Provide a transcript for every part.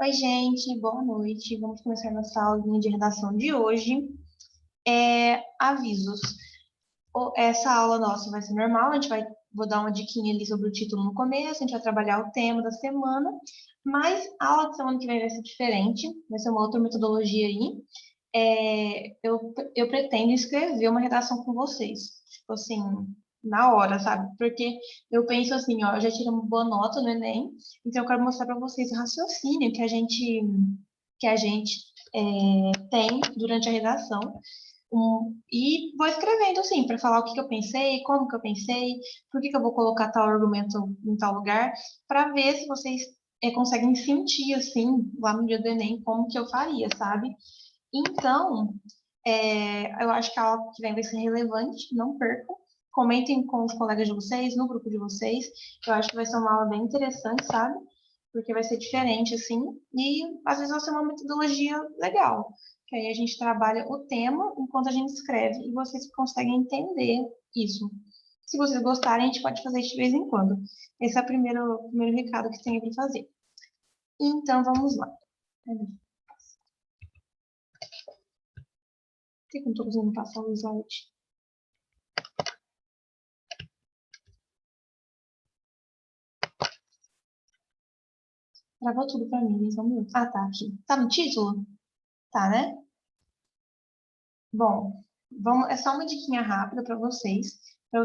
Oi, gente, boa noite. Vamos começar nossa aulinha de redação de hoje. Avisos. Essa aula nossa vai ser normal, vou dar uma diquinha ali sobre o título no começo, a gente vai trabalhar o tema da semana, mas a aula de semana que vem vai ser diferente, vai ser uma outra metodologia aí. Eu pretendo escrever uma redação com vocês, tipo assim, na hora, sabe? Porque eu penso assim, ó, eu já tirei uma boa nota no Enem, então eu quero mostrar para vocês o raciocínio que a gente tem durante a redação. E vou escrevendo assim, para falar o que que eu pensei, como que eu pensei, por que que eu vou colocar tal argumento em tal lugar, para ver se vocês conseguem sentir assim, lá no dia do Enem, como que eu faria, sabe? Então, eu acho que a aula que vem vai ser relevante, não percam. Comentem com os colegas de vocês, no grupo de vocês. Eu acho que vai ser uma aula bem interessante, sabe? Porque vai ser diferente, assim, e às vezes vai ser uma metodologia legal. Que aí a gente trabalha o tema enquanto a gente escreve e vocês conseguem entender isso. Se vocês gostarem, a gente pode fazer isso de vez em quando. Esse é o primeiro recado que tenho para fazer. Então, vamos lá. Por que eu não estou conseguindo passar o slide? Travou tudo pra mim, só um minuto. Ah, tá aqui. Tá no título? Tá, né? Bom, é só uma diquinha rápida para vocês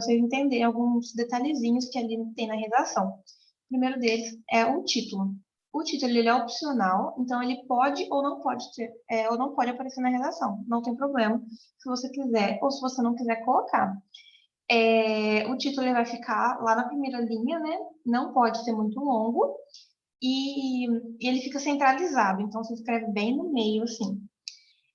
entenderem alguns detalhezinhos que ali tem na redação. O primeiro deles é o título. O título ele é opcional, então ele pode ou não pode ou não pode aparecer na redação. Não tem problema, se você quiser ou se você não quiser colocar. O título ele vai ficar lá na primeira linha, né? Não pode ser muito longo e ele fica centralizado, então você escreve bem no meio, assim.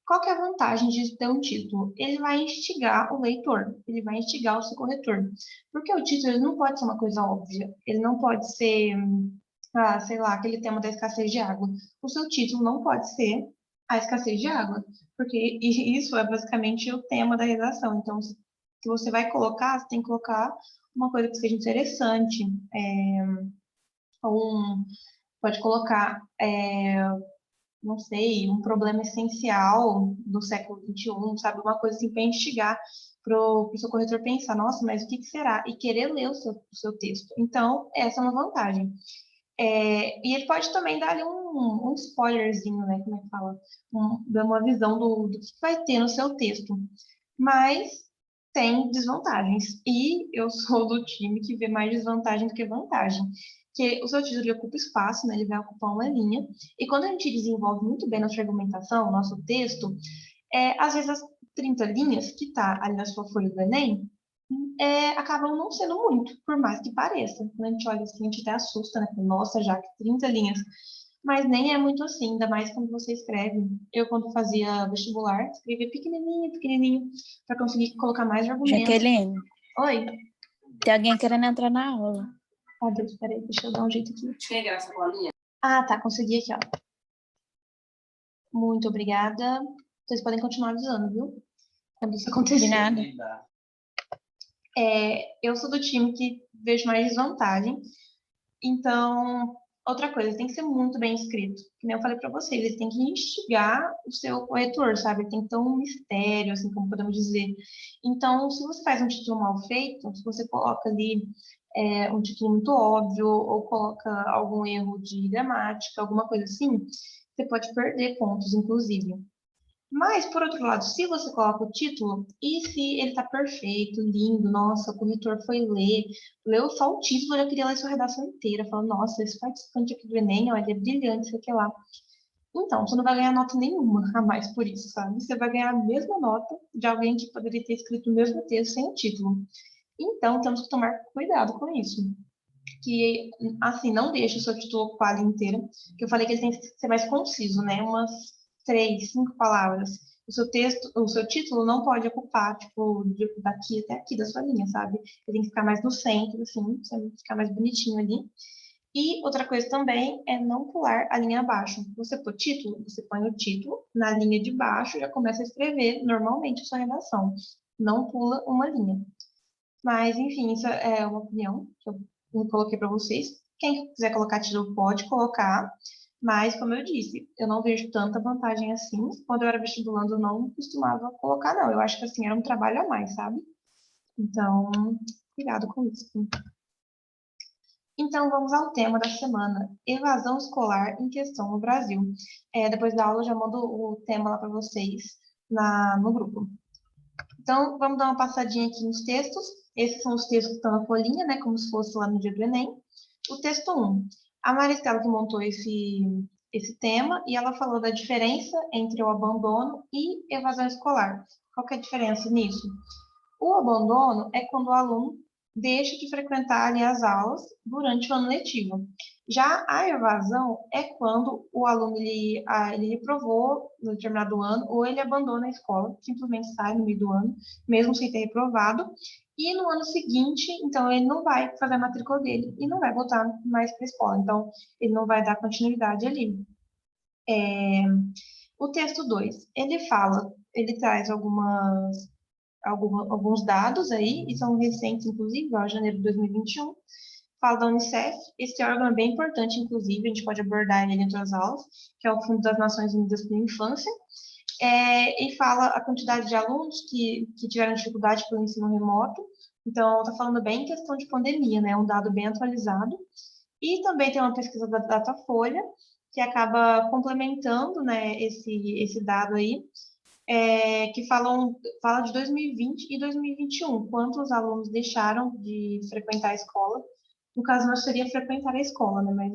Qual que é a vantagem de ter um título? Ele vai instigar o leitor, ele vai instigar o seu corretor. Porque o título ele não pode ser uma coisa óbvia, ele não pode ser, sei lá, aquele tema da escassez de água. O seu título não pode ser a escassez de água, porque isso é basicamente o tema da redação. Então, se você vai colocar, você tem que colocar uma coisa que seja interessante, um, pode colocar não sei, um problema essencial do século XXI, sabe? Uma coisa assim para instigar para o seu corretor pensar, nossa, mas o que que será? E querer ler o seu texto. Então, essa é uma vantagem. E ele pode também dar ali um spoilerzinho, né? Como é que fala? Dar uma visão do que vai ter no seu texto. Mas tem desvantagens. E eu sou do time que vê mais desvantagem do que vantagem. Que o seu título ele ocupa espaço, né? Ele vai ocupar uma linha. E quando a gente desenvolve muito bem nossa argumentação, nosso texto, às vezes as 30 linhas que está ali na sua folha do Enem, acabam não sendo muito, por mais que pareça. Quando a gente olha assim, a gente até assusta, né? Nossa, já que 30 linhas. Mas nem é muito assim, ainda mais quando você escreve. Eu, quando fazia vestibular, escrevia pequenininho, pequenininho, para conseguir colocar mais argumentos. Jaqueline, Oi? tem alguém querendo entrar na aula. Ah, Deus, peraí, deixa eu dar um jeito aqui. Chega essa colinha. Ah, tá, consegui aqui, ó. Muito obrigada. Vocês podem continuar avisando, viu? Quando isso De acontecer. nada. Eu sou do time que vejo mais desvantagem. Então, outra coisa, tem que ser muito bem escrito. Como eu falei para vocês, ele tem que instigar o seu corretor, sabe? Ele tem que ter um mistério, assim como podemos dizer. Então, se você faz um título mal feito, se você coloca ali um título muito óbvio, ou coloca algum erro de gramática, alguma coisa assim, você pode perder pontos, inclusive. Mas, por outro lado, se você coloca o título, e se ele tá perfeito, lindo, nossa, o corretor foi ler, leu só o título, eu já queria ler sua redação inteira, falando, nossa, esse participante aqui do Enem, olha, ele é brilhante, sei lá. Então, você não vai ganhar nota nenhuma a mais por isso, sabe? Você vai ganhar a mesma nota de alguém que poderia ter escrito o mesmo texto sem o título. Então, temos que tomar cuidado com isso. Que, assim, não deixe o seu título ocupar a linha inteira, que eu falei que ele tem que ser mais conciso, né? Umas 3, 5 palavras. O seu texto, o seu título não pode ocupar, tipo, daqui até aqui da sua linha, sabe? Ele tem que ficar mais no centro, assim, pra ficar mais bonitinho ali. E outra coisa também é não pular a linha abaixo. Você põe o título, você põe o título na linha de baixo e já começa a escrever normalmente a sua redação. Não pula uma linha. Mas, enfim, isso é uma opinião que eu coloquei para vocês. Quem quiser colocar título pode colocar, Mas, como eu disse, eu não vejo tanta vantagem assim. Quando eu era vestibulando, eu não costumava colocar, não. Eu acho que, assim, era um trabalho a mais, sabe? Então, cuidado com isso. Então, vamos ao tema da semana: evasão escolar em questão no Brasil. Depois da aula, eu já mando o tema lá para vocês no grupo. Então, vamos dar uma passadinha aqui nos textos. Esses são os textos que estão na folhinha, né? Como se fosse lá no dia do Enem. O texto 1. A Maristela que montou esse tema e ela falou da diferença entre o abandono e evasão escolar. Qual que é a diferença nisso? O abandono é quando o aluno deixa de frequentar ali as aulas durante o ano letivo. Já a evasão é quando o aluno ele reprovou no determinado ano ou ele abandona a escola, simplesmente sai no meio do ano, mesmo sem ter reprovado, e no ano seguinte, então ele não vai fazer a matrícula dele e não vai voltar mais para a escola. Então, ele não vai dar continuidade ali. O texto 2, ele traz alguns dados aí, e são recentes, inclusive, ó, janeiro de 2021. Fala da Unicef. Esse órgão é bem importante, inclusive, a gente pode abordar ele entre as aulas, que é o Fundo das Nações Unidas para a Infância. E fala a quantidade de alunos que tiveram dificuldade pelo ensino remoto. Então, está falando bem em questão de pandemia, né? Um dado bem atualizado. E também tem uma pesquisa da Datafolha, que acaba complementando, né, esse dado aí, que fala de 2020 e 2021, quantos alunos deixaram de frequentar a escola. No caso, não seria frequentar a escola, né, mas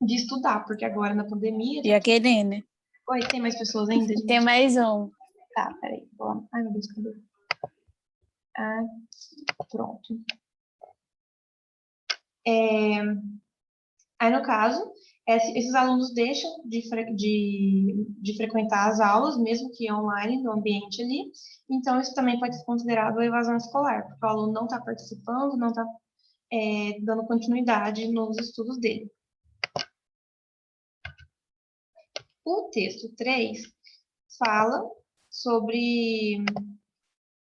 de estudar, porque agora na pandemia... E aquele, né? Oi, tem mais pessoas ainda, gente? Tem mais um. Tá, peraí. Ai, meu Deus, cadê? Pronto. Aí, no caso, esses alunos deixam de frequentar as aulas, mesmo que online, no ambiente ali. Então, isso também pode ser considerado evasão escolar, porque o aluno não está participando, não está dando continuidade nos estudos dele. O texto 3 fala sobre...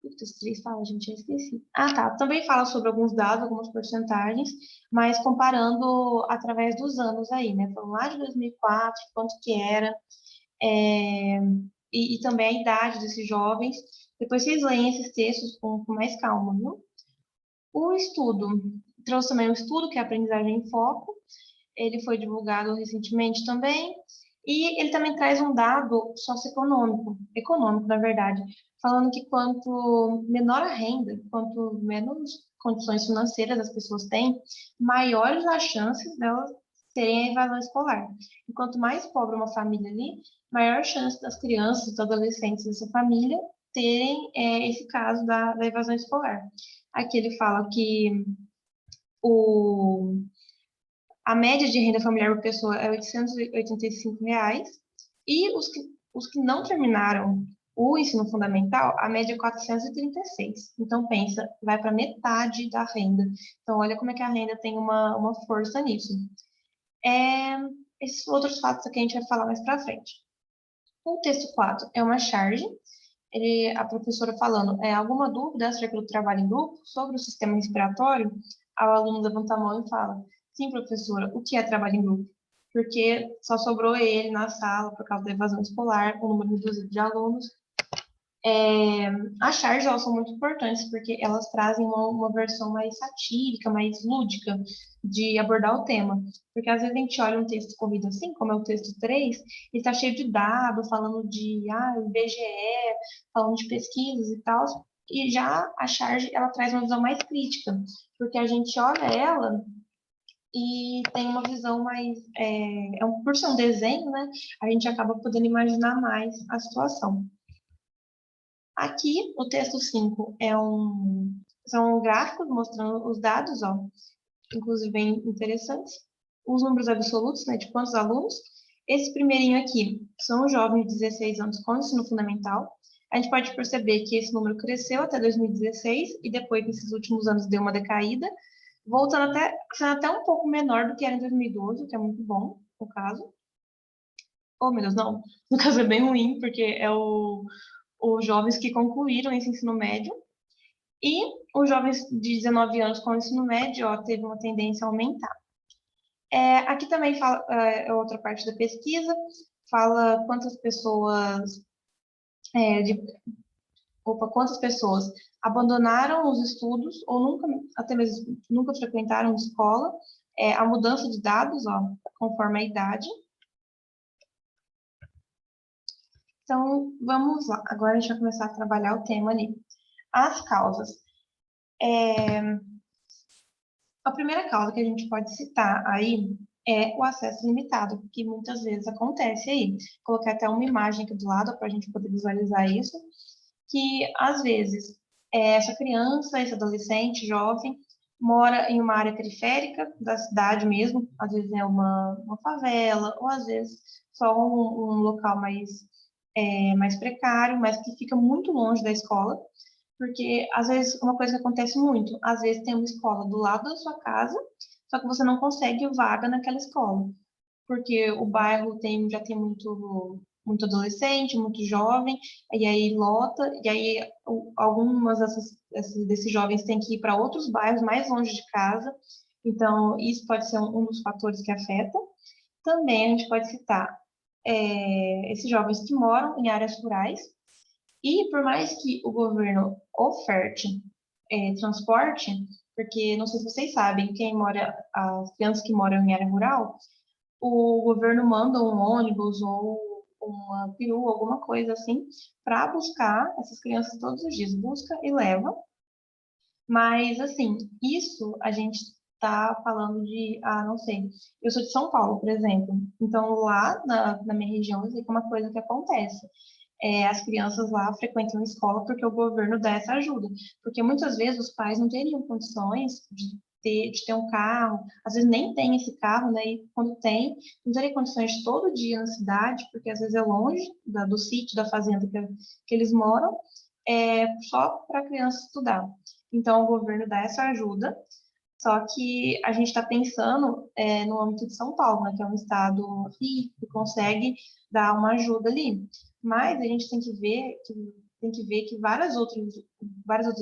O texto 3 fala, gente, já esqueci. Ah, tá. Também fala sobre alguns dados, algumas porcentagens, mas comparando através dos anos aí, né? Falando lá de 2004, quanto que era, e também a idade desses jovens. Depois vocês leem esses textos com mais calma, viu? O estudo, trouxe também um estudo que é a Aprendizagem em Foco. Ele foi divulgado recentemente também. E ele também traz um dado econômico, na verdade, falando que quanto menor a renda, quanto menos condições financeiras as pessoas têm, maiores as chances delas terem a evasão escolar. E quanto mais pobre uma família ali, maior chance das crianças, dos adolescentes dessa família terem esse caso da evasão escolar. Aqui ele fala que o a média de renda familiar por pessoa é R$ 885, e os que não terminaram o ensino fundamental, a média é 436. Então, pensa, vai para metade da renda. Então, olha como é que a renda tem uma força nisso. Esses outros fatos aqui a gente vai falar mais para frente. O texto 4 é uma charge, a professora falando, alguma dúvida acerca do trabalho em grupo sobre o sistema respiratório? O aluno levanta a mão e fala, sim, professora, o que é trabalho em grupo? Porque só sobrou ele na sala por causa da evasão escolar, o número reduzido de alunos. As charges, elas são muito importantes, porque elas trazem uma versão mais satírica, mais lúdica de abordar o tema. Porque às vezes a gente olha um texto corrido assim, como é o texto 3, e está cheio de dados, falando de IBGE, falando de pesquisas e tal, e já a charge, ela traz uma visão mais crítica, porque a gente olha ela e tem uma visão mais... por ser um desenho, né, a gente acaba podendo imaginar mais a situação. Aqui, o texto 5 são gráficos mostrando os dados, ó, inclusive bem interessantes. Os números absolutos, né, de quantos alunos. Esse primeirinho aqui são os jovens de 16 anos com ensino fundamental. A gente pode perceber que esse número cresceu até 2016 e depois, nesses últimos anos, deu uma decaída, sendo até um pouco menor do que era em 2012, o que é muito bom, no caso. Oh, meu Deus, não. No caso é bem ruim, porque é os jovens que concluíram esse ensino médio, e os jovens de 19 anos com ensino médio, ó, teve uma tendência a aumentar. Aqui também fala, outra parte da pesquisa, fala quantas pessoas, é, de, quantas pessoas abandonaram os estudos ou nunca, até mesmo nunca frequentaram escola, a mudança de dados, ó, conforme a idade. Então, vamos lá. Agora a gente vai começar a trabalhar o tema ali. As causas. A primeira causa que a gente pode citar aí é o acesso limitado, que muitas vezes acontece aí. Coloquei até uma imagem aqui do lado para a gente poder visualizar isso, que às vezes essa criança, esse adolescente, jovem, mora em uma área periférica da cidade mesmo, às vezes é uma favela, ou às vezes só um local mais precário, mas que fica muito longe da escola, porque às vezes uma coisa que acontece muito, às vezes tem uma escola do lado da sua casa, só que você não consegue vaga naquela escola, porque o bairro já tem muito adolescente, muito jovem, e aí lota, e aí algumas desses jovens têm que ir para outros bairros mais longe de casa, então isso pode ser um dos fatores que afeta. Também a gente pode citar esses jovens que moram em áreas rurais, e por mais que o governo oferte transporte, porque não sei se vocês sabem, as crianças que moram em área rural, o governo manda um ônibus ou uma perua, alguma coisa assim, para buscar essas crianças todos os dias, busca e leva. Mas, assim, isso a gente está falando não sei, eu sou de São Paulo, por exemplo, então lá na minha região, eu sei que é uma coisa que acontece. As crianças lá frequentam a escola porque o governo dá essa ajuda. Porque muitas vezes os pais não teriam condições de ter um carro, às vezes nem tem esse carro, né? E quando tem, não teria condições de todo dia na cidade, porque às vezes é longe do sítio, da fazenda que eles moram, só para a criança estudar. Então o governo dá essa ajuda, só que a gente está pensando no âmbito de São Paulo, né, que é um estado rico, que consegue dar uma ajuda ali. Mas a gente tem que ver que vários outros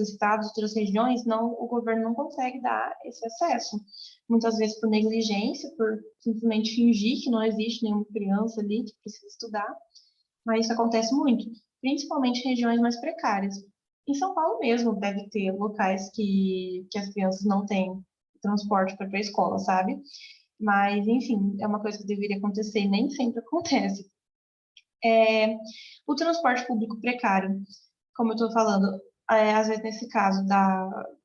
estados, outras regiões, o governo não consegue dar esse acesso. Muitas vezes por negligência, por simplesmente fingir que não existe nenhuma criança ali que precisa estudar. Mas isso acontece muito, principalmente em regiões mais precárias. Em São Paulo mesmo deve ter locais que as crianças não têm transporte para ir para a escola, sabe? Mas, enfim, é uma coisa que deveria acontecer e nem sempre acontece. O transporte público precário, como eu estou falando, às vezes nesse caso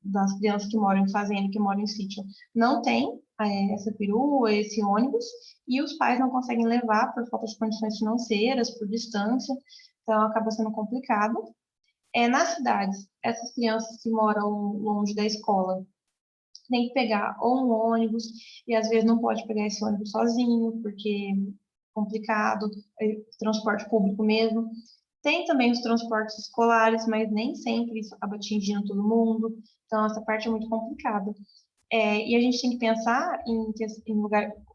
das crianças que moram em fazenda, que moram em sítio, não tem essa perua, esse ônibus, e os pais não conseguem levar por falta de condições financeiras, por distância, então acaba sendo complicado. Nas cidades, essas crianças que moram longe da escola tem que pegar ou um ônibus, e às vezes não pode pegar esse ônibus sozinho, porque é complicado, transporte público mesmo. Tem também os transportes escolares, mas nem sempre isso acaba atingindo todo mundo, então essa parte é muito complicada. E a gente tem que pensar em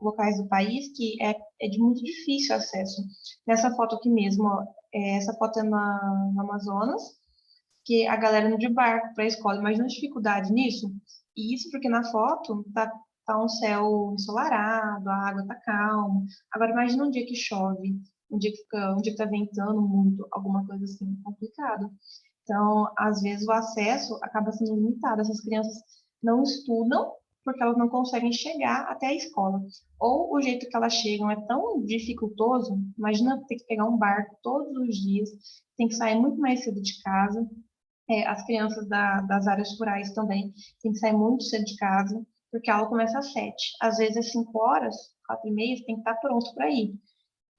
locais do país que é de muito difícil acesso. Nessa foto aqui mesmo, ó, essa foto é no Amazonas, que a galera indo de barco para a escola. Imagina a dificuldade nisso. E isso porque na foto tá um céu ensolarado, a água tá calma. Agora imagina um dia que chove, um dia que tá ventando muito, alguma coisa assim, complicado. Então, às vezes o acesso acaba sendo limitado. Essas crianças não estudam porque elas não conseguem chegar até a escola. Ou o jeito que elas chegam é tão dificultoso, imagina ter que pegar um barco todos os dias, tem que sair muito mais cedo de casa, as crianças das áreas rurais também têm que sair muito cedo de casa, porque a aula começa às 7. Às vezes, às 5 horas, 4h30, você tem que estar pronto para ir.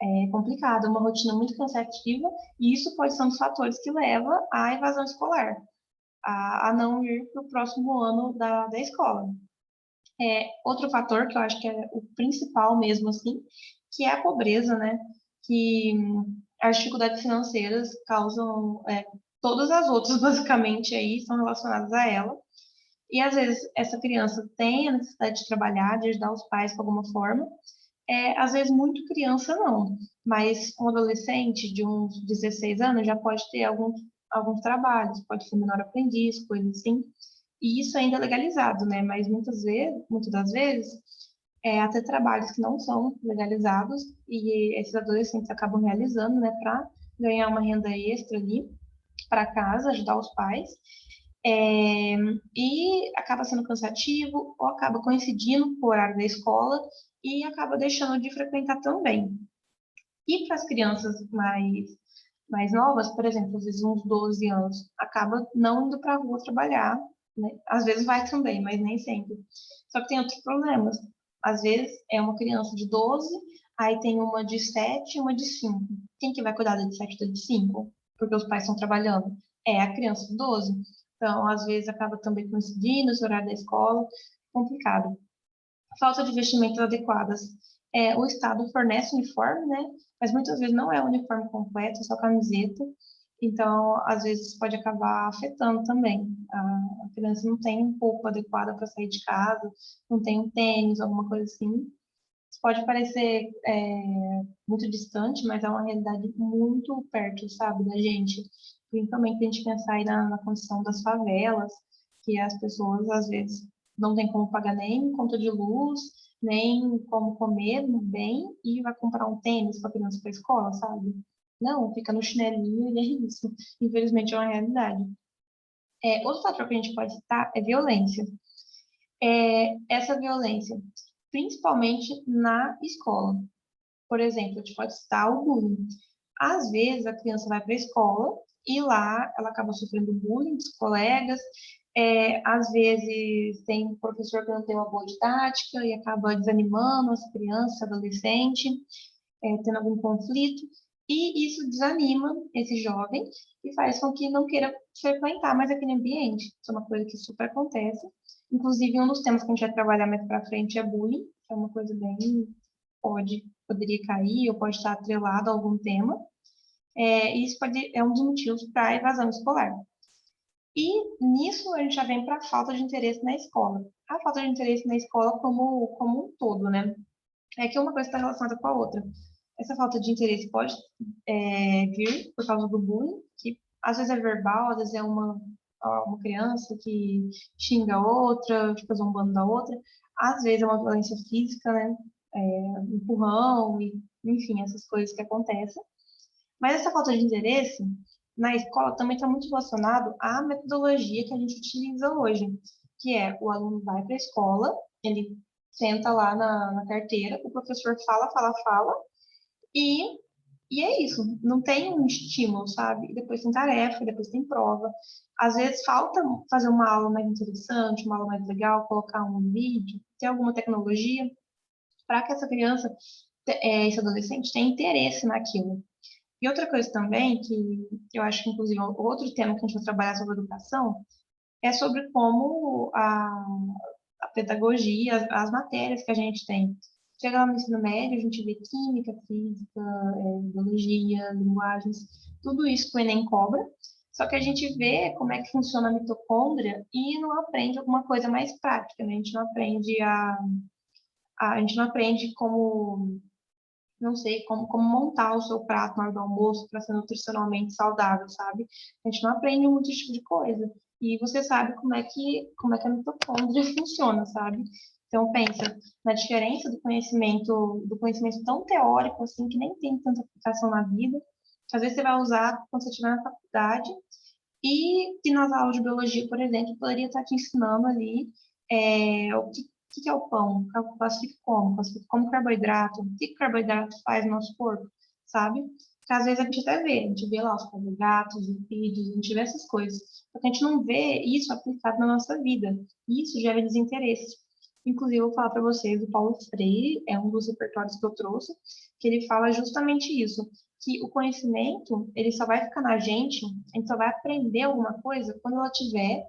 É complicado, é uma rotina muito cansativa, e isso pode ser um dos fatores que leva à evasão escolar, a não ir para o próximo ano da escola. Outro fator que eu acho que é o principal mesmo, assim, que é a pobreza, né? Que as dificuldades financeiras causam, todas as outras, basicamente, aí, são relacionadas a ela. E, às vezes, essa criança tem a necessidade de trabalhar, de ajudar os pais de alguma forma. Às vezes, muito criança não. Mas um adolescente de uns 16 anos já pode ter alguns trabalhos, pode ser menor aprendiz, coisa assim. E isso ainda é legalizado, né? Mas muitas das vezes, até trabalhos que não são legalizados, e esses adolescentes acabam realizando, né, para ganhar uma renda extra ali para casa, ajudar os pais. É, e acaba sendo cansativo ou acaba coincidindo com o horário da escola e acaba deixando de frequentar também. E para as crianças mais novas, por exemplo, às vezes uns 12 anos, acaba não indo para a rua trabalhar, né? Às vezes vai também, mas nem sempre. Só que tem outros problemas. Às vezes é uma criança de 12, aí tem uma de 7 e uma de 5. Quem que vai cuidar da de 7 e da de 5? Porque os pais estão trabalhando. É a criança de 12. Então, às vezes acaba também coincidindo esse horário da escola, complicado. Falta de vestimentas adequadas. O Estado fornece uniforme, né? Mas muitas vezes não é o uniforme completo, é só camiseta. Então, às vezes pode acabar afetando também. A criança não tem roupa adequada para sair de casa, não tem um tênis, alguma coisa assim. Isso pode parecer muito distante, mas é uma realidade muito perto, sabe, da gente. Principalmente se a gente pensar aí na condição das favelas, que as pessoas, às vezes, não tem como pagar nem conta de luz, nem como comer bem, e vai comprar um tênis para a criança para a escola, sabe? Não, fica no chinelinho e é isso. Infelizmente, é uma realidade. Outro fator que a gente pode citar é violência. Essa violência, principalmente na escola. Por exemplo, a gente pode citar o bullying. Às vezes, a criança vai para a escola e lá ela acaba sofrendo bullying dos colegas. Às vezes, tem um professor que não tem uma boa didática e acaba desanimando as crianças, adolescente, tendo algum conflito. E isso desanima esse jovem e faz com que não queira frequentar mais aquele ambiente. Isso é uma coisa que super acontece. Inclusive, um dos temas que a gente vai trabalhar mais para frente é bullying, que é uma coisa bem poderia cair ou pode estar atrelado a algum tema. Isso é um dos motivos para a evasão escolar. E nisso a gente já vem para a falta de interesse na escola. A falta de interesse na escola como um todo, né? É que uma coisa está relacionada com a outra. Essa falta de interesse pode vir por causa do bullying, que às vezes é verbal, às vezes é uma criança que xinga outra, fica zombando da outra. Às vezes é uma violência física, né? Empurrão, e, enfim, essas coisas que acontecem. Mas essa falta de interesse na escola também está muito relacionado à metodologia que a gente utiliza hoje, que é o aluno vai para a escola, ele senta lá na carteira, o professor fala, fala, fala, e, e é isso, não tem um estímulo, sabe? E depois tem tarefa, depois tem prova. Às vezes falta fazer uma aula mais interessante, uma aula mais legal, colocar um vídeo, ter alguma tecnologia, para que essa criança, esse adolescente, tenha interesse naquilo. E outra coisa também, que eu acho que, inclusive, outro tema que a gente vai trabalhar sobre educação, é sobre como a pedagogia, as matérias que a gente tem. Chega lá no ensino médio, a gente vê química, física, biologia, linguagens, tudo isso que o Enem cobra, só que a gente vê como é que funciona a mitocôndria e não aprende alguma coisa mais prática, né? A gente não aprende como, não sei, como montar o seu prato na hora do almoço para ser nutricionalmente saudável, sabe? A gente não aprende muito esse tipo de coisa. E você sabe como é que a mitocôndria funciona, sabe? Então pensa na diferença do conhecimento tão teórico assim que nem tem tanta aplicação na vida, que às vezes você vai usar quando você estiver na faculdade e que nas aulas de biologia, por exemplo, poderia estar te ensinando ali o que é o pão, classifica como carboidrato, o que o carboidrato faz no nosso corpo, sabe? Porque às vezes a gente vê lá os carboidratos, os lipídios, a gente vê essas coisas, só que a gente não vê isso aplicado na nossa vida, e isso gera desinteresse. Inclusive, eu vou falar para vocês, o Paulo Freire é um dos repertórios que eu trouxe, que ele fala justamente isso, que o conhecimento, ele só vai ficar na gente, a gente só vai aprender alguma coisa quando ela tiver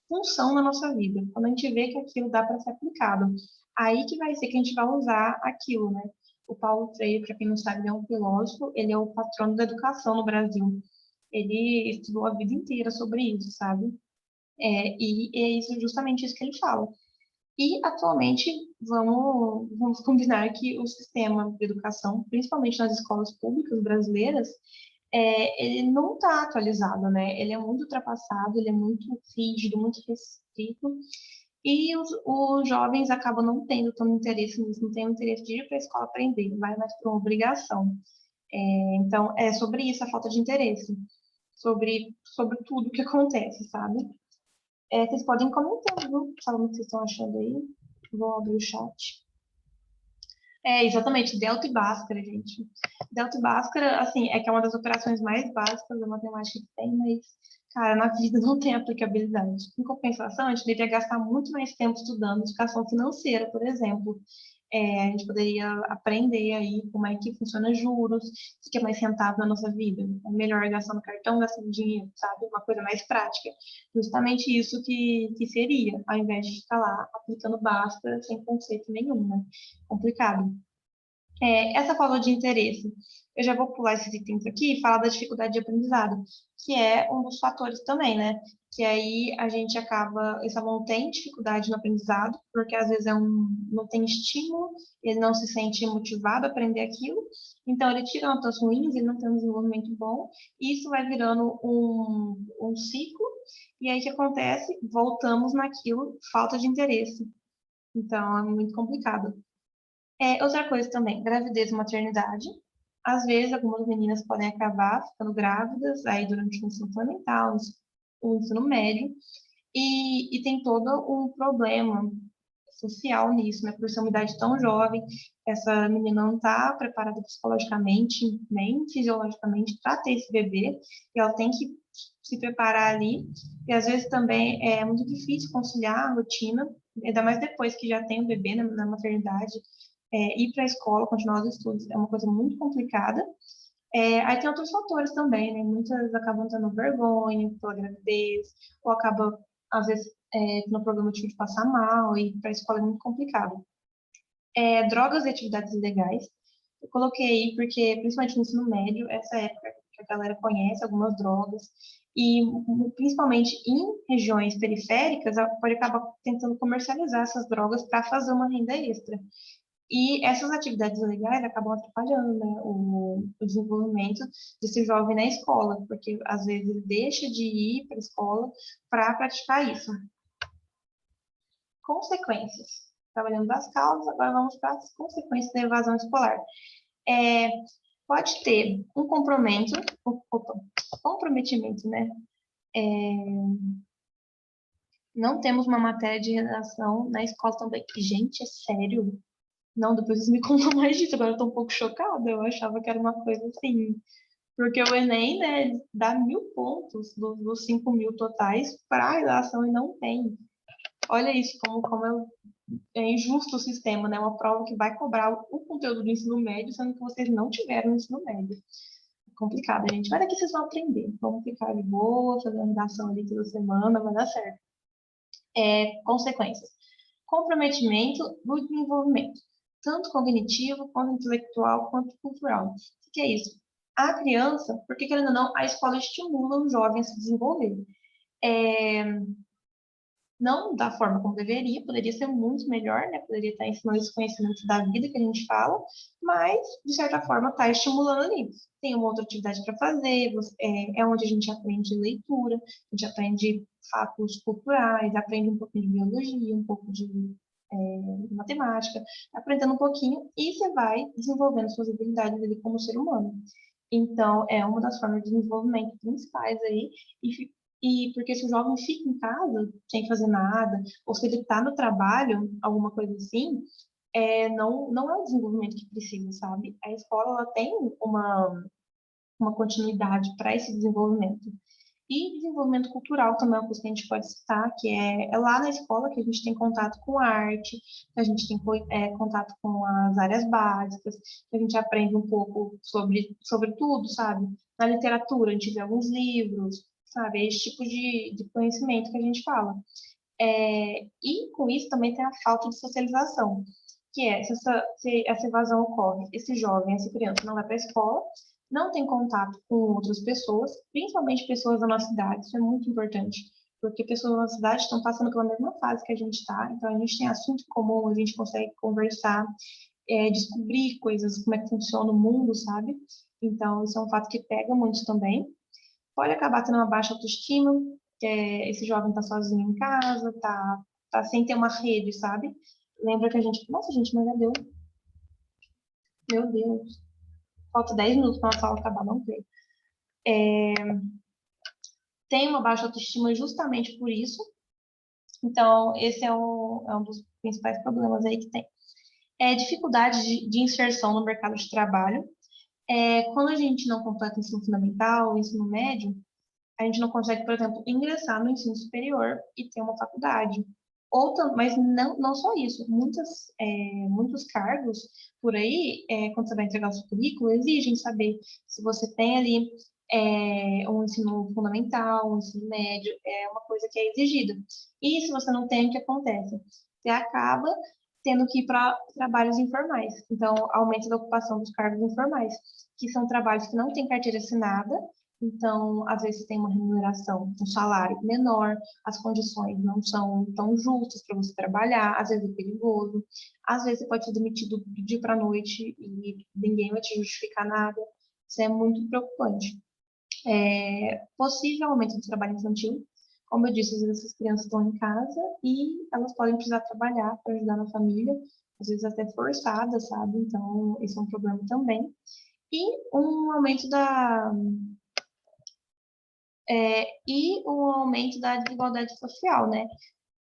função na nossa vida, quando a gente vê que aquilo dá para ser aplicado. Aí que vai ser que a gente vai usar aquilo, né? O Paulo Freire, para quem não sabe, ele é um filósofo, ele é o patrono da educação no Brasil. Ele estudou a vida inteira sobre isso, sabe? E é isso, justamente isso que ele fala. E, atualmente, vamos combinar que o sistema de educação, principalmente nas escolas públicas brasileiras, ele não está atualizado, né? Ele é muito ultrapassado, ele é muito rígido, muito restrito. E os jovens acabam não tendo tanto interesse nisso, não têm o interesse de ir para a escola aprender, vai mais por uma obrigação. Então, é sobre isso, a falta de interesse, sobre tudo que acontece, sabe? Vocês podem comentar, viu? Falando o que vocês estão achando aí. Vou abrir o chat. Exatamente, Delta e Bhaskara, gente. Delta e Bhaskara, assim, é que é uma das operações mais básicas da matemática que tem, mas, cara, na vida não tem aplicabilidade. Em compensação, a gente deveria gastar muito mais tempo estudando educação financeira, por exemplo. A gente poderia aprender aí como é que funciona juros, o que é mais rentável na nossa vida. É melhor gastar no cartão, gastando dinheiro, sabe? Uma coisa mais prática. Justamente isso que seria, ao invés de ficar lá aplicando Bhaskara sem conceito nenhum, né? Complicado. Essa falta de interesse, eu já vou pular esses itens aqui e falar da dificuldade de aprendizado, que é um dos fatores também, né? Que aí a gente acaba, esse aluno tem dificuldade no aprendizado, porque às vezes não tem estímulo, ele não se sente motivado a aprender aquilo, então ele tira notas ruins, ele não tem um desenvolvimento bom, e isso vai virando um ciclo, e aí o que acontece? Voltamos naquilo, falta de interesse. Então é muito complicado. Outra coisa também, gravidez e maternidade. Às vezes, algumas meninas podem acabar ficando grávidas aí durante o ensino fundamental, o ensino médio, e tem todo um problema social nisso, né? Por ser uma idade tão jovem, essa menina não está preparada psicologicamente, nem fisiologicamente para ter esse bebê, e ela tem que se preparar ali, e às vezes também é muito difícil conciliar a rotina, ainda mais depois que já tem o bebê na maternidade, ir para a escola, continuar os estudos, é uma coisa muito complicada. Aí tem outros fatores também, né? Muitas acabam tendo vergonha pela gravidez, ou acabam, às vezes, tendo problema de passar mal, e para a escola é muito complicado. Drogas e atividades ilegais. Eu coloquei aí porque, principalmente no ensino médio, essa época que a galera conhece algumas drogas, e principalmente em regiões periféricas, pode acabar tentando comercializar essas drogas para fazer uma renda extra. E essas atividades ilegais acabam atrapalhando, né, o desenvolvimento desse jovem na escola, porque às vezes ele deixa de ir para a escola para praticar isso. Consequências. Trabalhando das causas, agora vamos para as consequências da evasão escolar. É, Pode ter um comprometimento, né? Não temos uma matéria de redação na escola também. Gente, é sério? Não, depois vocês me contam mais disso. Agora eu tô um pouco chocada. Eu achava que era uma coisa assim. Porque o Enem, né, dá 1.000 pontos dos 5.000 totais para a redação e não tem. Olha isso, como é injusto o sistema, né? Uma prova que vai cobrar o conteúdo do ensino médio, sendo que vocês não tiveram no ensino médio. É complicado, gente. Mas daqui vocês vão aprender. Vamos ficar de boa, fazer uma redação ali toda semana, vai dar certo. Consequências. Comprometimento do desenvolvimento, tanto cognitivo, quanto intelectual, quanto cultural. O que é isso? A criança, porque querendo ou não, a escola estimula o jovem a se desenvolver. Não da forma como deveria, poderia ser muito melhor, né? Poderia estar ensinando esse conhecimento da vida que a gente fala, mas, de certa forma, está estimulando ali. Tem uma outra atividade para fazer, é onde a gente aprende leitura, a gente aprende fatos culturais, aprende um pouquinho de biologia, um pouco de matemática, aprendendo um pouquinho, e você vai desenvolvendo suas habilidades ali como ser humano. Então, é uma das formas de desenvolvimento principais aí, e porque se o jovem fica em casa sem fazer nada, ou se ele está no trabalho, alguma coisa assim, não é o desenvolvimento que precisa, sabe? A escola ela tem uma continuidade para esse desenvolvimento. E desenvolvimento cultural também é uma coisa que a gente pode citar, que é lá na escola que a gente tem contato com a arte, que a gente tem contato com as áreas básicas, que a gente aprende um pouco sobre tudo, sabe? Na literatura, a gente vê alguns livros, sabe? É esse tipo de conhecimento que a gente fala. E com isso também tem a falta de socialização, que se essa evasão ocorre, esse jovem, essa criança não vai para a escola, não tem contato com outras pessoas, principalmente pessoas da nossa idade, isso é muito importante, porque pessoas da nossa idade estão passando pela mesma fase que a gente está, então a gente tem assunto em comum, a gente consegue conversar, descobrir coisas, como é que funciona o mundo, sabe? Então, isso é um fato que pega muito também. Pode acabar tendo uma baixa autoestima, esse jovem está sozinho em casa, está tá sem ter uma rede, sabe? Lembra que a gente... Nossa, gente, mas já deu. Meu Deus. Falta 10 minutos para a aula acabar, não tem. Tem uma baixa autoestima justamente por isso. Então, esse é um dos principais problemas aí que tem. Dificuldade de inserção no mercado de trabalho. Quando a gente não completa o ensino fundamental, o ensino médio, a gente não consegue, por exemplo, ingressar no ensino superior e ter uma faculdade. Mas não só isso, muitos cargos por aí, quando você vai entregar o seu currículo, exigem saber se você tem ali um ensino fundamental, um ensino médio, é uma coisa que é exigida. E se você não tem, o que acontece? Você acaba tendo que ir para trabalhos informais. Então, aumento da ocupação dos cargos informais, que são trabalhos que não têm carteira assinada, então, às vezes tem uma remuneração, um salário menor, as condições não são tão justas para você trabalhar, às vezes é perigoso, às vezes você pode ser demitido do dia para a noite e ninguém vai te justificar nada. Isso é muito preocupante. Possível aumento do trabalho infantil. Como eu disse, às vezes essas crianças estão em casa e elas podem precisar trabalhar para ajudar na família, às vezes até forçadas, sabe? Então, esse é um problema também. E um aumento da desigualdade social, né?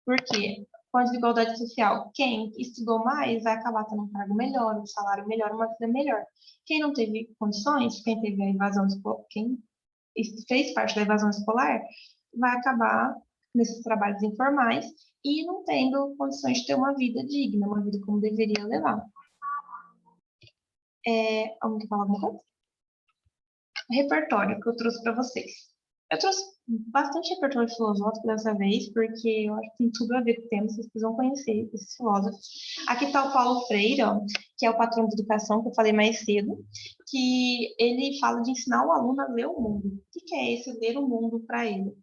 Porque com a desigualdade social, quem estudou mais vai acabar tendo um cargo melhor, um salário melhor, uma vida melhor. Quem não teve condições, quem teve a evasão escolar, quem fez parte da evasão escolar, vai acabar nesses trabalhos informais e não tendo condições de ter uma vida digna, uma vida como deveria levar. Alguém quer falar alguma coisa? O repertório que eu trouxe para vocês. Eu trouxe bastante repertório filosófico dessa vez, porque eu acho que tem tudo a ver com o tema, vocês precisam conhecer esses filósofos. Aqui está o Paulo Freire, ó, que é o patrão de educação, que eu falei mais cedo, que ele fala de ensinar o aluno a ler o mundo. O que é esse ler o mundo para ele?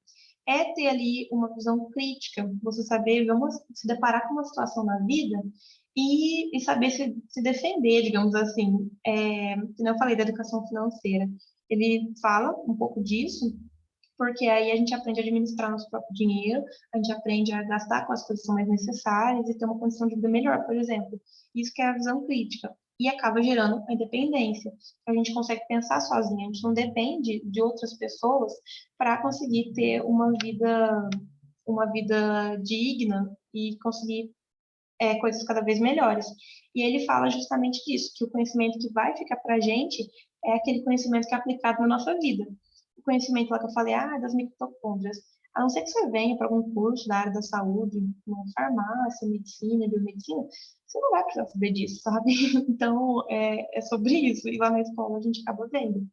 É ter ali uma visão crítica, você saber se deparar com uma situação na vida e saber se defender, digamos assim. Como eu falei da educação financeira, ele fala um pouco disso, porque aí a gente aprende a administrar nosso próprio dinheiro, a gente aprende a gastar com as coisas que são mais necessárias e ter uma condição de vida melhor, por exemplo. Isso que é a visão crítica. E acaba gerando a independência. A gente consegue pensar sozinho, a gente não depende de outras pessoas para conseguir ter uma vida digna e conseguir coisas cada vez melhores. E ele fala justamente disso, que o conhecimento que vai ficar para a gente é aquele conhecimento que é aplicado na nossa vida. O conhecimento lá que eu falei, das mitocôndrias, a não ser que você venha para algum curso da área da saúde, uma farmácia, medicina, biomedicina, você não vai precisar saber disso, sabe? Então, é sobre isso. E lá na escola a gente acaba vendo.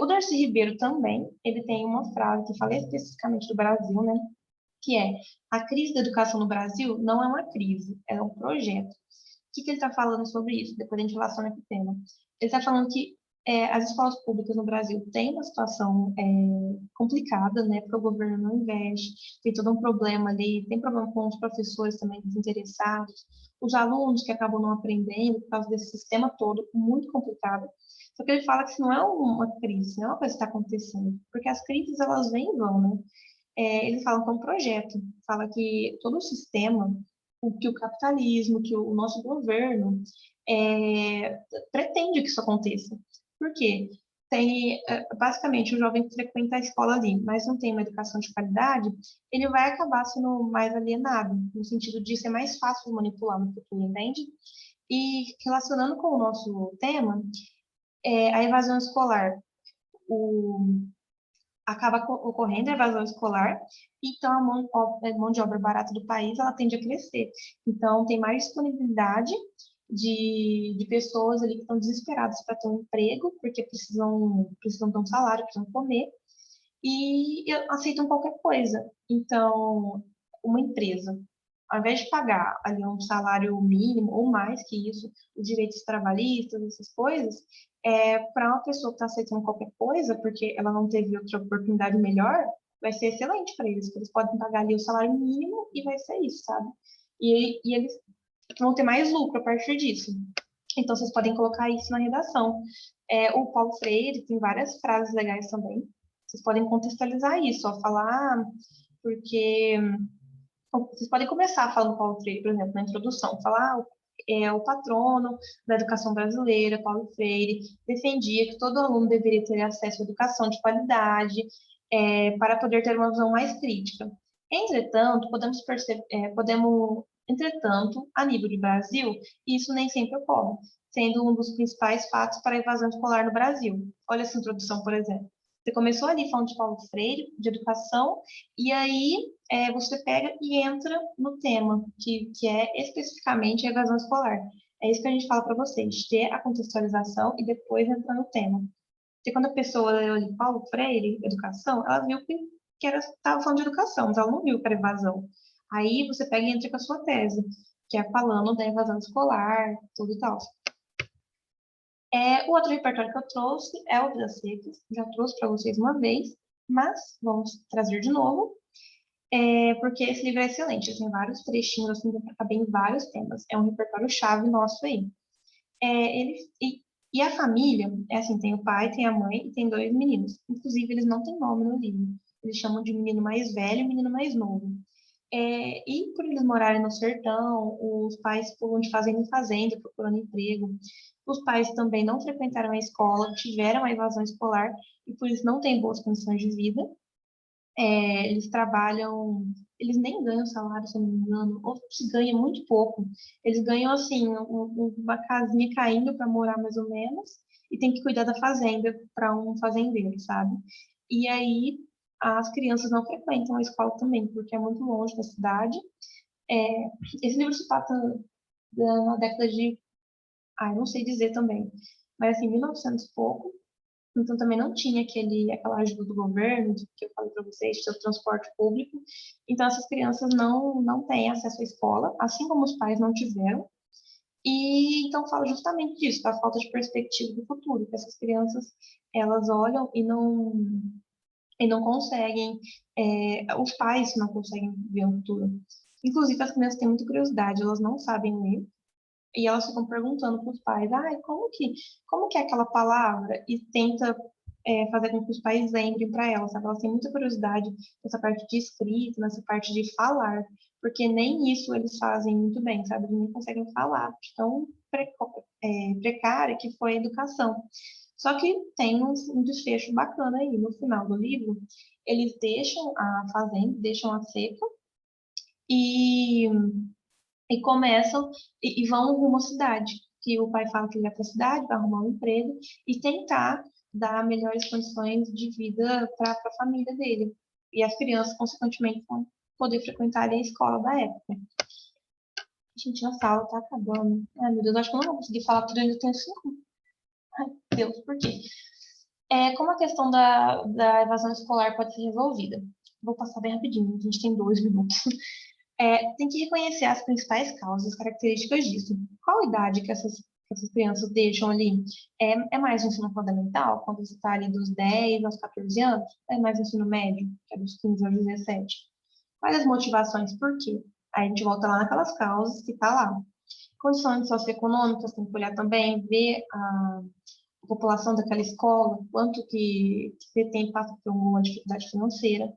O Darcy Ribeiro também, ele tem uma frase que fala especificamente do Brasil, né? Que é: a crise da educação no Brasil não é uma crise, é um projeto. O que ele está falando sobre isso? Depois a gente relaciona com o tema. Ele está falando que as escolas públicas no Brasil têm uma situação complicada, né? Porque o governo não investe, tem todo um problema ali, tem problema com os professores também desinteressados, os alunos que acabam não aprendendo por causa desse sistema todo, muito complicado. Só que ele fala que isso não é uma crise, não é uma coisa que está acontecendo, porque as crises elas vêm e vão, né? Eles falam que é um projeto, fala que todo o sistema, que o capitalismo, que o nosso governo pretende que isso aconteça. Por quê? Basicamente, o jovem que frequenta a escola ali, mas não tem uma educação de qualidade, ele vai acabar sendo mais alienado, no sentido de ser mais fácil de manipular no futuro, entende? E relacionando com o nosso tema, a evasão escolar, acaba ocorrendo a evasão escolar, então a mão de obra barata do país ela tende a crescer. Então, tem mais disponibilidade de pessoas ali que estão desesperadas para ter um emprego, porque precisam ter um salário, precisam comer, e aceitam qualquer coisa. Então, uma empresa, ao invés de pagar ali um salário mínimo ou mais que isso, os direitos trabalhistas, essas coisas, para uma pessoa que está aceitando qualquer coisa, porque ela não teve outra oportunidade melhor, vai ser excelente para eles, porque eles podem pagar ali o salário mínimo e vai ser isso, sabe? E eles vão ter mais lucro a partir disso. Então, vocês podem colocar isso na redação. O Paulo Freire tem várias frases legais também. Vocês podem contextualizar isso, ó, falar porque Vocês podem começar falando Paulo Freire, por exemplo, na introdução, falar o patrono da educação brasileira, Paulo Freire, defendia que todo aluno deveria ter acesso à educação de qualidade, para poder ter uma visão mais crítica. Entretanto, entretanto, a nível de Brasil, isso nem sempre ocorre, sendo um dos principais fatos para a evasão escolar no Brasil. Olha essa introdução, por exemplo. Você começou ali falando de Paulo Freire, de educação, e aí você pega e entra no tema, que é especificamente a evasão escolar. É isso que a gente fala para vocês, ter a contextualização e depois entrar no tema. Porque quando a pessoa leu ali Paulo Freire, educação, ela viu que estava falando de educação, mas ela não viu que era evasão. Aí você pega e entra com a sua tese, que é falando da evasão escolar, tudo e tal. O outro repertório que eu trouxe é o Vidas Secas, já trouxe para vocês uma vez, mas vamos trazer de novo, porque esse livro é excelente, tem vários trechinhos, assim, dá para caber em vários temas. É um repertório chave nosso aí. E a família, é assim, tem o pai, tem a mãe e tem dois meninos. Inclusive, eles não têm nome no livro. Eles chamam de menino mais velho e menino mais novo. E por eles morarem no sertão, os pais pulam de fazenda em fazenda procurando emprego. Os pais também não frequentaram a escola, tiveram a evasão escolar e por isso não têm boas condições de vida. Eles trabalham, eles nem ganham salário, se eu não me engano, ou se ganha muito pouco. Eles ganham, assim, uma casinha caindo para morar mais ou menos, e tem que cuidar da fazenda para um fazendeiro, sabe? E aí as crianças não frequentam a escola também, porque é muito longe da cidade. É, esse livro se passa na década de, eu não sei dizer também, mas assim, 1900 e pouco. Então também não tinha aquela ajuda do governo, que eu falei para vocês, de ter o transporte público. Então essas crianças não têm acesso à escola, assim como os pais não tiveram. E então fala justamente disso, da falta de perspectiva do futuro, que essas crianças elas olham e não conseguem, os pais não conseguem ver o futuro. Inclusive as crianças têm muita curiosidade, elas não sabem ler. E elas ficam perguntando para os pais, como que é aquela palavra? E tenta fazer com que os pais lembrem para elas, sabe? Elas têm muita curiosidade nessa parte de escrita, nessa parte de falar, porque nem isso eles fazem muito bem, sabe? Eles nem conseguem falar, de tão precária que foi a educação. Só que tem um desfecho bacana aí, no final do livro, eles deixam a fazenda, deixam a seca, e começam e vão rumo à cidade. Que o pai fala que ele vai para a cidade, vai arrumar um emprego e tentar dar melhores condições de vida para a família dele. E as crianças, consequentemente, vão poder frequentar a escola da época. Gente, a sala tá acabando. Ai, meu Deus, acho que eu não vou conseguir falar tudo, ainda tenho 5. Ai, Deus, por quê? Como a questão da evasão escolar pode ser resolvida? Vou passar bem rapidinho, a gente tem 2 minutos. Tem que reconhecer as principais causas, as características disso. Qual idade que essas crianças deixam ali? É mais ensino fundamental, quando você está ali dos 10 aos 14 anos? É mais ensino médio, que é dos 15 aos 17? Quais as motivações? Por quê? Aí a gente volta lá naquelas causas que está lá. Condições socioeconômicas, tem que olhar também, ver a população daquela escola, quanto que tem passa por uma dificuldade financeira.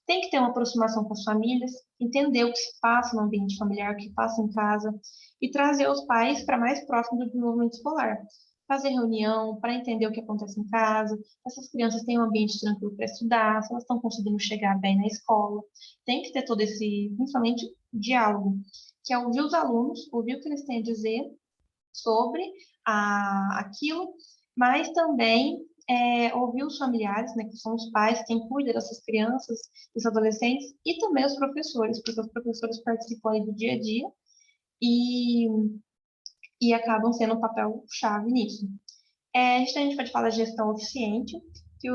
Tem que ter uma aproximação com as famílias, entender o que se passa no ambiente familiar, o que passa em casa, e trazer os pais para mais próximo do desenvolvimento escolar. Fazer reunião para entender o que acontece em casa, se essas crianças têm um ambiente tranquilo para estudar, se elas estão conseguindo chegar bem na escola. Tem que ter todo esse, principalmente, diálogo, que é ouvir os alunos, ouvir o que eles têm a dizer sobre aquilo, mas também ouvir os familiares, né, que são os pais, quem cuida dessas crianças, dos adolescentes, e também os professores, porque os professores participam aí do dia a dia e, e acabam sendo um papel-chave nisso. A gente pode falar de gestão eficiente, que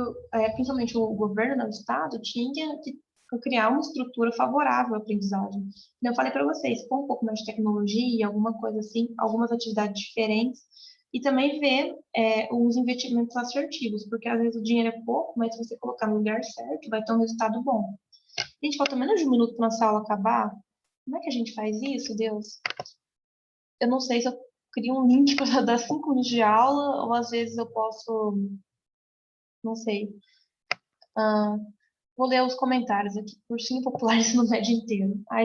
principalmente o governo do estado tinha que criar uma estrutura favorável à aprendizagem. Eu falei para vocês, com um pouco mais de tecnologia, alguma coisa assim, algumas atividades diferentes, e também ver os investimentos assertivos, porque às vezes o dinheiro é pouco, mas se você colocar no lugar certo, vai ter um resultado bom. Gente, falta menos de 1 minuto para nossa aula acabar. Como é que a gente faz isso, Deus? Eu não sei se eu crio um link para dar 5 minutos de aula, ou às vezes eu posso, não sei. Vou ler os comentários aqui. Ursinho Popular no médio inteiro. Ai,